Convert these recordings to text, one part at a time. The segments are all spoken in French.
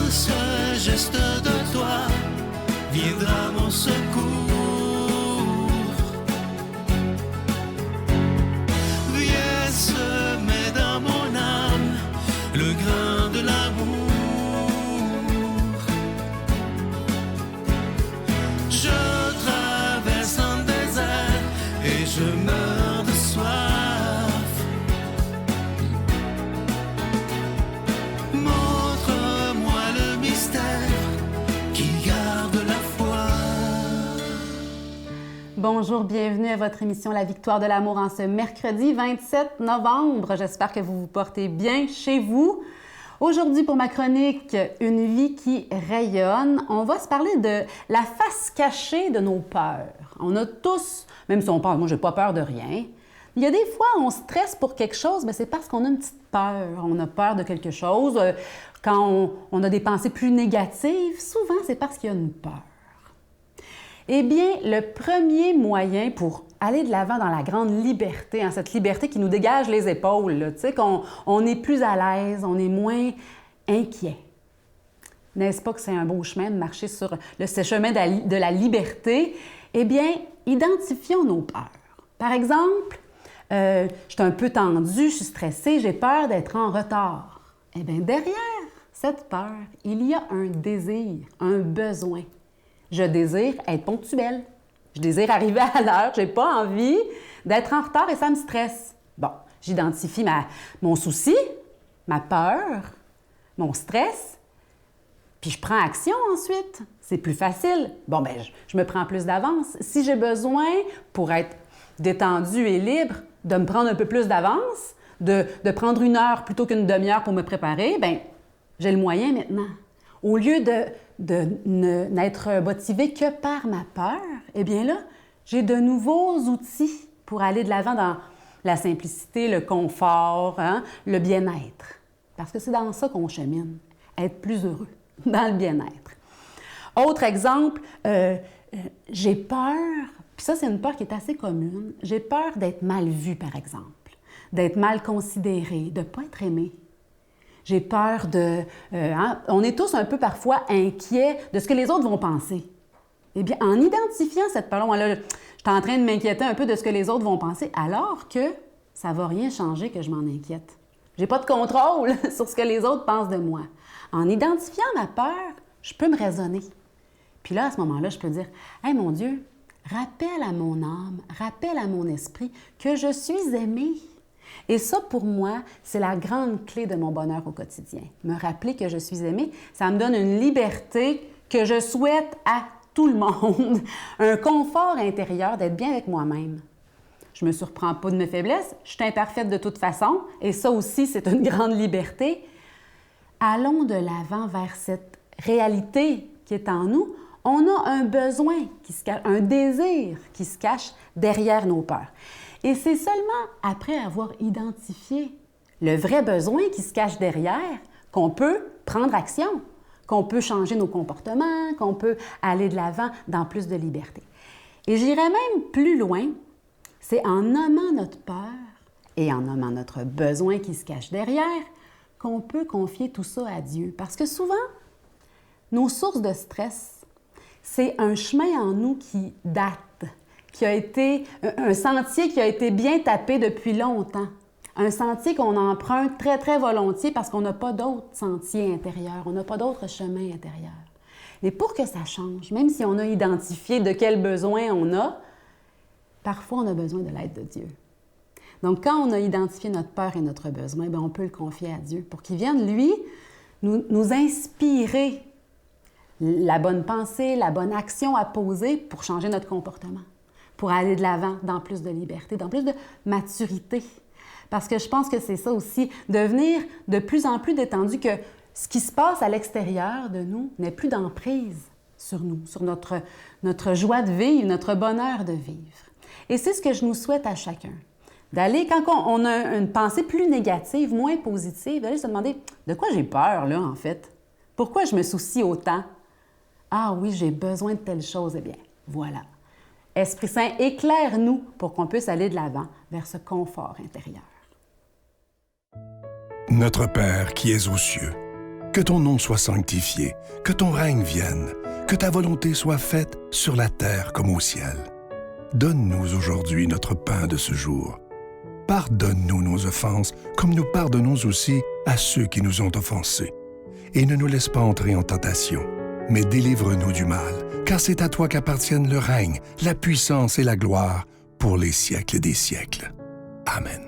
ce geste de toi viendra mon secours. Viens semer dans mon âme le grain de l'amour. Je traverse un désert et je meurs de soif. Montre-moi le mystère qui garde la foi. Bonjour, bienvenue à votre émission La Victoire de l'amour en ce mercredi 27 novembre. J'espère que vous vous portez bien chez vous. Aujourd'hui, pour ma chronique « Une vie qui rayonne », on va se parler de la face cachée de nos peurs. On a tous, même si on pense « moi, j'ai pas peur de rien », il y a des fois, on stresse pour quelque chose, mais c'est parce qu'on a une petite peur. On a peur de quelque chose. Quand on a des pensées plus négatives, souvent, c'est parce qu'il y a une peur. Eh bien, le premier moyen pour aller de l'avant dans la grande liberté, cette liberté qui nous dégage les épaules, tu sais, qu'on est plus à l'aise, on est moins inquiet. N'est-ce pas que c'est un beau chemin de marcher sur ce chemin de la liberté? Eh bien, identifions nos peurs. Par exemple, je suis un peu tendue, je suis stressée, j'ai peur d'être en retard. Eh bien, derrière cette peur, il y a un désir, un besoin. Je désire être ponctuelle. Je désire arriver à l'heure. Je n'ai pas envie d'être en retard et ça me stresse. Bon, j'identifie mon souci, ma peur, mon stress, puis je prends action ensuite. C'est plus facile. Bon, bien, je me prends plus d'avance. Si j'ai besoin, pour être détendue et libre, de me prendre un peu plus d'avance, de prendre 1 heure plutôt qu'une demi-heure pour me préparer, bien, j'ai le moyen maintenant. Au lieu de n'être motivée que par ma peur, eh bien là, j'ai de nouveaux outils pour aller de l'avant dans la simplicité, le confort, le bien-être. Parce que c'est dans ça qu'on chemine, être plus heureux, dans le bien-être. Autre exemple, j'ai peur, puis ça c'est une peur qui est assez commune, j'ai peur d'être mal vue par exemple, d'être mal considérée, de ne pas être aimée. J'ai peur de... on est tous un peu parfois inquiets de ce que les autres vont penser. Eh bien, en identifiant cette peur-là, là, je suis en train de m'inquiéter un peu de ce que les autres vont penser, alors que ça ne va rien changer que je m'en inquiète. Je n'ai pas de contrôle sur ce que les autres pensent de moi. En identifiant ma peur, je peux me raisonner. Puis là, à ce moment-là, je peux dire « Hey, mon Dieu, rappelle à mon âme, rappelle à mon esprit que je suis aimée. » Et ça, pour moi, c'est la grande clé de mon bonheur au quotidien. Me rappeler que je suis aimée, ça me donne une liberté que je souhaite à tout le monde, un confort intérieur d'être bien avec moi-même. Je ne me surprends pas de mes faiblesses, je suis imparfaite de toute façon, et ça aussi, c'est une grande liberté. Allons de l'avant vers cette réalité qui est en nous. On a un besoin qui se cache, un désir qui se cache derrière nos peurs. Et c'est seulement après avoir identifié le vrai besoin qui se cache derrière qu'on peut prendre action, qu'on peut changer nos comportements, qu'on peut aller de l'avant dans plus de liberté. Et j'irais même plus loin, c'est en nommant notre peur et en nommant notre besoin qui se cache derrière qu'on peut confier tout ça à Dieu. Parce que souvent, nos sources de stress, c'est un chemin en nous qui date, qui a été un sentier qui a été bien tapé depuis longtemps. Un sentier qu'on emprunte très, très volontiers parce qu'on n'a pas d'autres sentiers intérieurs, on n'a pas d'autres chemins intérieurs. Et pour que ça change, même si on a identifié de quel besoin on a, parfois on a besoin de l'aide de Dieu. Donc, quand on a identifié notre peur et notre besoin, bien, on peut le confier à Dieu pour qu'il vienne, lui, nous inspirer la bonne pensée, la bonne action à poser pour changer notre comportement, pour aller de l'avant dans plus de liberté, dans plus de maturité. Parce que je pense que c'est ça aussi, devenir de plus en plus détendu, que ce qui se passe à l'extérieur de nous n'ait plus d'emprise sur nous, sur notre joie de vivre, notre bonheur de vivre. Et c'est ce que je nous souhaite à chacun. D'aller, quand on a une pensée plus négative, moins positive, d'aller se demander de quoi j'ai peur, là, en fait. Pourquoi je me soucie autant? Ah oui, j'ai besoin de telle chose. Eh bien, voilà. Esprit Saint, éclaire-nous pour qu'on puisse aller de l'avant vers ce confort intérieur. Notre Père qui es aux cieux, Que ton nom soit sanctifié, que ton règne vienne, que ta volonté soit faite sur la terre comme au ciel. Donne-nous aujourd'hui notre pain de ce jour. Pardonne-nous nos offenses, comme nous pardonnons aussi à ceux qui nous ont offensés. Et ne nous laisse pas entrer en tentation, mais délivre-nous du mal, car c'est à toi qu'appartiennent le règne, la puissance et la gloire pour les siècles des siècles. Amen.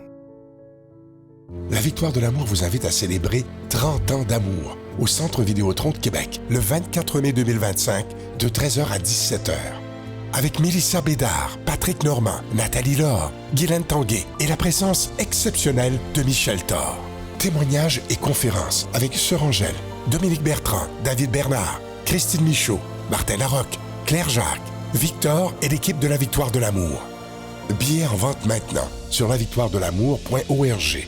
La Victoire de l'amour vous invite à célébrer 30 ans d'amour au Centre Vidéotron de Québec, le 24 mai 2025, de 13h à 17h. Avec Mélissa Bédard, Patrick Normand, Nathalie Laure, Guylaine Tanguay et la présence exceptionnelle de Michel Thor. Témoignages et conférences avec Sœur Angèle, Dominique Bertrand, David Bernard, Christine Michaud, Martin Larocque, Claire Jacques, Victor et l'équipe de la Victoire de l'amour. Billets en vente maintenant sur lavictoiredelamour.org.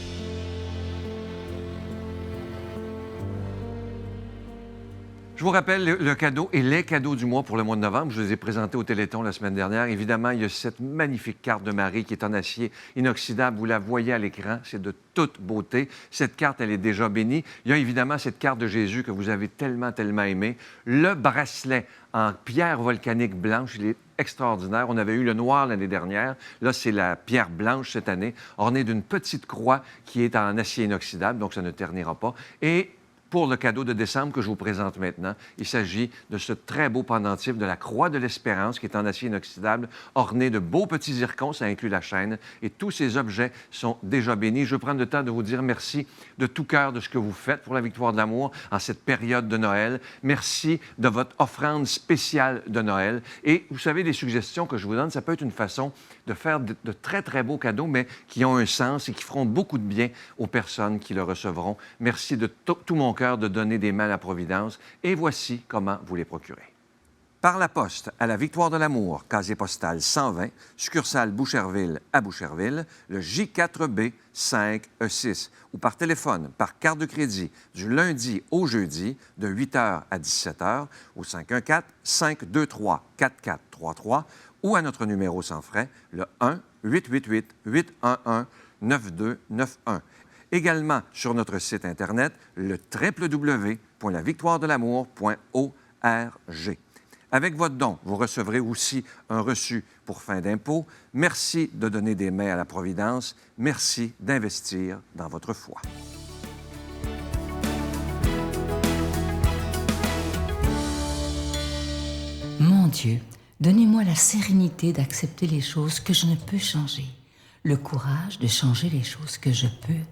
Je vous rappelle le cadeau et les cadeaux du mois pour le mois de novembre. Je les ai présentés au Téléthon la semaine dernière. Évidemment, il y a cette magnifique carte de Marie qui est en acier inoxydable. Vous la voyez à l'écran. C'est de toute beauté. Cette carte, elle est déjà bénie. Il y a évidemment cette carte de Jésus que vous avez tellement, tellement aimée. Le bracelet en pierre volcanique blanche, il est extraordinaire. On avait eu le noir l'année dernière. Là, c'est la pierre blanche cette année, ornée d'une petite croix qui est en acier inoxydable, donc ça ne ternira pas. Et pour le cadeau de décembre que je vous présente maintenant, il s'agit de ce très beau pendentif de la Croix de l'Espérance qui est en acier inoxydable, orné de beaux petits zircons, ça inclut la chaîne, et tous ces objets sont déjà bénis. Je veux prendre le temps de vous dire merci de tout cœur de ce que vous faites pour la Victoire de l'amour en cette période de Noël. Merci de votre offrande spéciale de Noël. Et vous savez, les suggestions que je vous donne, ça peut être une façon de faire de très, très beaux cadeaux, mais qui ont un sens et qui feront beaucoup de bien aux personnes qui le recevront. Merci de tout mon cœur de donner des mains à la Providence. Et voici comment vous les procurer. Par la poste à la Victoire de l'amour, casier postal 120, succursale Boucherville à Boucherville, le J4B 5E6, ou par téléphone, par carte de crédit, du lundi au jeudi, de 8h à 17h, au 514-523-4433, ou à notre numéro sans frais, le 1-888-811-9291. Également sur notre site Internet, le www.lavictoiredelamour.org. Avec votre don, vous recevrez aussi un reçu pour fin d'impôt. Merci de donner des mains à la Providence. Merci d'investir dans votre foi. Mon Dieu, donnez-moi la sérénité d'accepter les choses que je ne peux changer, le courage de changer les choses que je peux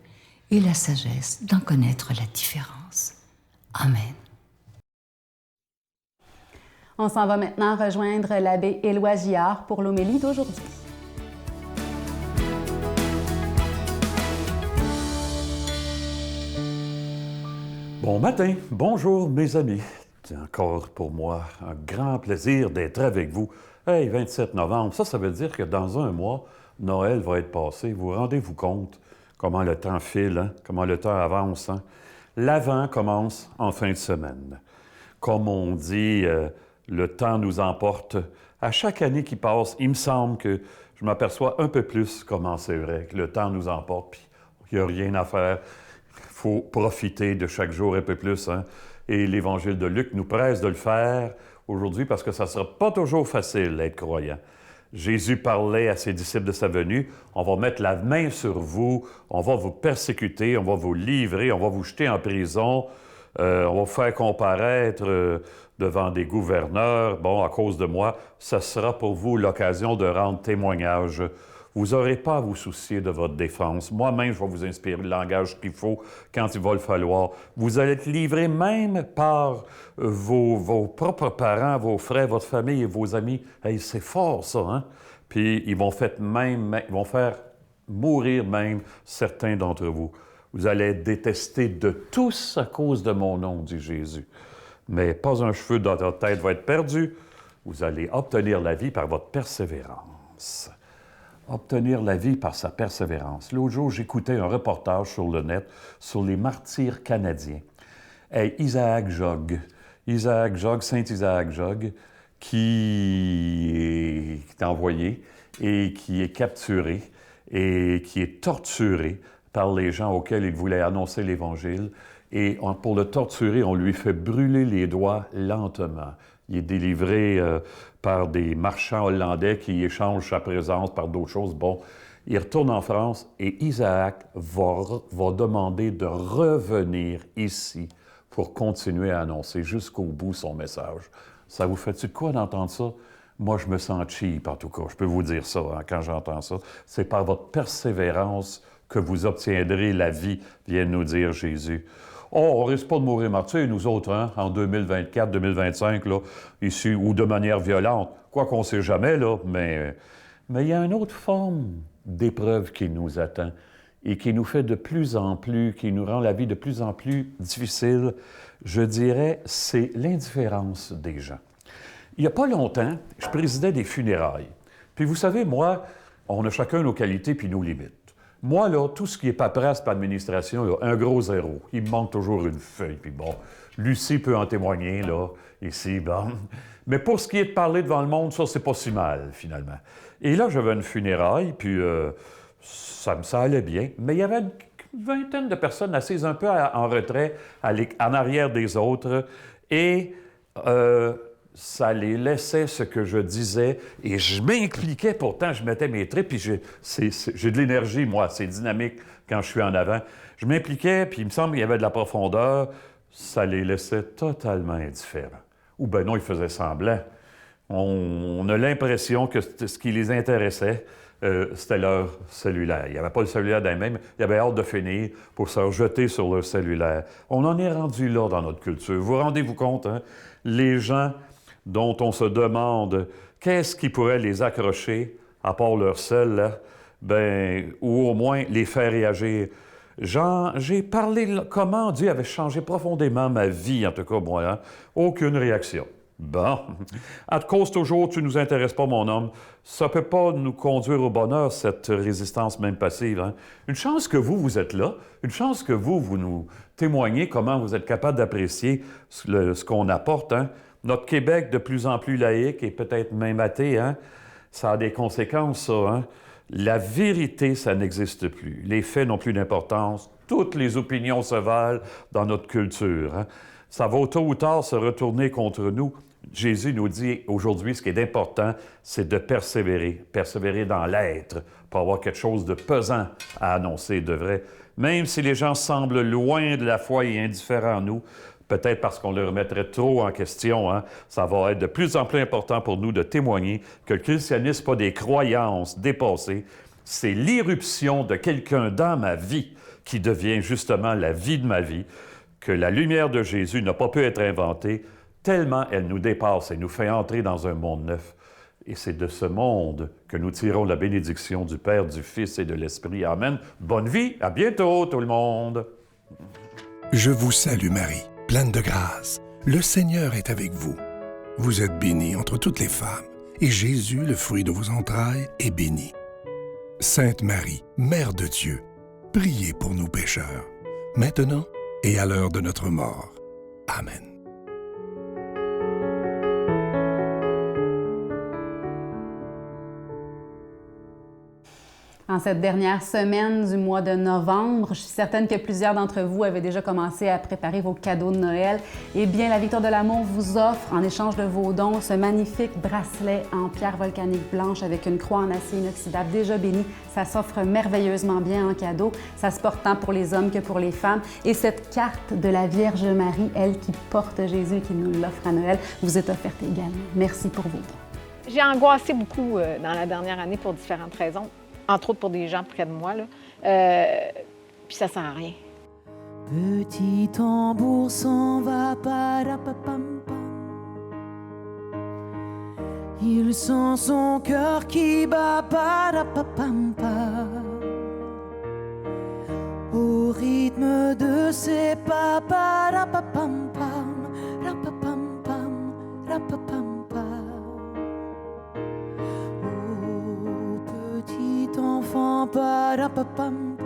et la sagesse d'en connaître la différence. Amen. On s'en va maintenant rejoindre l'abbé Éloi Giard pour l'homélie d'aujourd'hui. Bon matin, bonjour mes amis. C'est encore pour moi un grand plaisir d'être avec vous. Hey, 27 novembre, ça veut dire que dans un mois, Noël va être passé. Vous rendez-vous compte comment le temps file, hein? Comment le temps avance. Hein? L'Avent commence en fin de semaine. Comme on dit, le temps nous emporte. À chaque année qui passe, il me semble que je m'aperçois un peu plus comment c'est vrai, que le temps nous emporte, puis il n'y a rien à faire. Il faut profiter de chaque jour un peu plus. Hein? Et l'Évangile de Luc nous presse de le faire aujourd'hui parce que ça ne sera pas toujours facile d'être croyant. Jésus parlait à ses disciples de sa venue, « On va mettre la main sur vous, on va vous persécuter, on va vous livrer, on va vous jeter en prison, on va vous faire comparaître devant des gouverneurs. Bon, à cause de moi, ça sera pour vous l'occasion de rendre témoignage. Vous n'aurez pas à vous soucier de votre défense. Moi-même, je vais vous inspirer le langage qu'il faut quand il va le falloir. Vous allez être livré même par vos propres parents, vos frères, votre famille et vos amis. Hey, c'est fort, ça, hein? Puis ils vont faire mourir même certains d'entre vous. Vous allez être détestés de tous à cause de mon nom, dit Jésus. Mais pas un cheveu dans votre tête va être perdu. Vous allez obtenir la vie par votre persévérance. Obtenir la vie par sa persévérance. L'autre jour, j'écoutais un reportage sur le net sur les martyrs canadiens. Hey, Isaac Jogues, Saint Isaac Jogues, qui est envoyé et qui est capturé et qui est torturé par les gens auxquels il voulait annoncer l'Évangile. Et pour le torturer, on lui fait brûler les doigts lentement. Il est délivré par des marchands hollandais qui échangent sa présence par d'autres choses. Bon, il retourne en France et Isaac va demander de revenir ici pour continuer à annoncer jusqu'au bout son message. Ça vous fait-tu de quoi d'entendre ça? Moi, je me sens cheap, en tout cas. Je peux vous dire ça quand j'entends ça. C'est par votre persévérance que vous obtiendrez la vie, vient nous dire Jésus. Oh, on risque pas de mourir martyrs, nous autres, hein, en 2024, 2025, là, ici, ou de manière violente. Quoi qu'on ne sait jamais, là, mais il y a une autre forme d'épreuve qui nous attend et qui nous fait de plus en plus, qui nous rend la vie de plus en plus difficile. Je dirais, c'est l'indifférence des gens. Il n'y a pas longtemps, je présidais des funérailles. Puis vous savez, moi, on a chacun nos qualités puis nos limites. Moi, là, tout ce qui est paperasse et administration, là, un gros zéro. Il me manque toujours une feuille. Puis bon, Lucie peut en témoigner, là, ici, bon. Mais pour ce qui est de parler devant le monde, ça, c'est pas si mal, finalement. Et là, j'avais une funéraille, puis ça allait bien. Mais il y avait une vingtaine de personnes assises un peu en retrait, en arrière des autres. Et ça les laissait ce que je disais et je m'impliquais pourtant, je mettais mes traits, puis j'ai de l'énergie, moi, c'est dynamique quand je suis en avant. Je m'impliquais, puis il me semble qu'il y avait de la profondeur, ça les laissait totalement indifférents. Ou ben non, ils faisaient semblant. On a l'impression que ce qui les intéressait, c'était leur cellulaire. Il n'y avait pas le cellulaire dans les mains, mais il y avait hâte de finir pour se rejeter sur leur cellulaire. On en est rendu là dans notre culture. Vous rendez-vous compte, hein? Les gens dont on se demande qu'est-ce qui pourrait les accrocher, à part leur sel, là, ben, ou au moins les faire réagir. J'ai parlé comment Dieu avait changé profondément ma vie, en tout cas, moi, hein? Aucune réaction. Bon. À cause toujours, tu ne nous intéresses pas, mon homme. Ça ne peut pas nous conduire au bonheur, cette résistance même passive. Hein? Une chance que vous êtes là. Une chance que vous nous témoignez comment vous êtes capable d'apprécier ce qu'on apporte. Hein? Notre Québec, de plus en plus laïque et peut-être même athée, hein? Ça a des conséquences, ça. Hein? La vérité, ça n'existe plus. Les faits n'ont plus d'importance. Toutes les opinions se valent dans notre culture. Hein? Ça va tôt ou tard se retourner contre nous. Jésus nous dit aujourd'hui, ce qui est important, c'est de persévérer dans l'être pour avoir quelque chose de pesant à annoncer, de vrai. Même si les gens semblent loin de la foi et indifférents à nous, peut-être parce qu'on le remettrait trop en question, hein, ça va être de plus en plus important pour nous de témoigner que le christianisme n'est pas des croyances dépassées, c'est l'irruption de quelqu'un dans ma vie qui devient justement la vie de ma vie, que la lumière de Jésus n'a pas pu être inventée, tellement elle nous dépasse et nous fait entrer dans un monde neuf. Et c'est de ce monde que nous tirons la bénédiction du Père, du Fils et de l'Esprit. Amen. Bonne vie, à bientôt tout le monde. Je vous salue Marie, pleine de grâce. Le Seigneur est avec vous. Vous êtes bénie entre toutes les femmes, et Jésus, le fruit de vos entrailles, est béni. Sainte Marie, Mère de Dieu, priez pour nous pécheurs, maintenant et à l'heure de notre mort. Amen. En cette dernière semaine du mois de novembre, je suis certaine que plusieurs d'entre vous avaient déjà commencé à préparer vos cadeaux de Noël. Eh bien, la Victoire de l'Amour vous offre, en échange de vos dons, ce magnifique bracelet en pierre volcanique blanche avec une croix en acier inoxydable déjà bénie. Ça s'offre merveilleusement bien en cadeau. Ça se porte tant pour les hommes que pour les femmes. Et cette carte de la Vierge Marie, elle qui porte Jésus et qui nous l'offre à Noël, vous est offerte également. Merci pour vos dons. J'ai angoissé beaucoup dans la dernière année pour différentes raisons. Entre autres pour des gens près de moi, là. Puis ça sert à rien. Petit tambour s'en va, parapapam. Il sent son cœur qui bat, parapapam. Au rythme de ses pas, parapapam, rapapam, rapapam. Enfant, parapapam.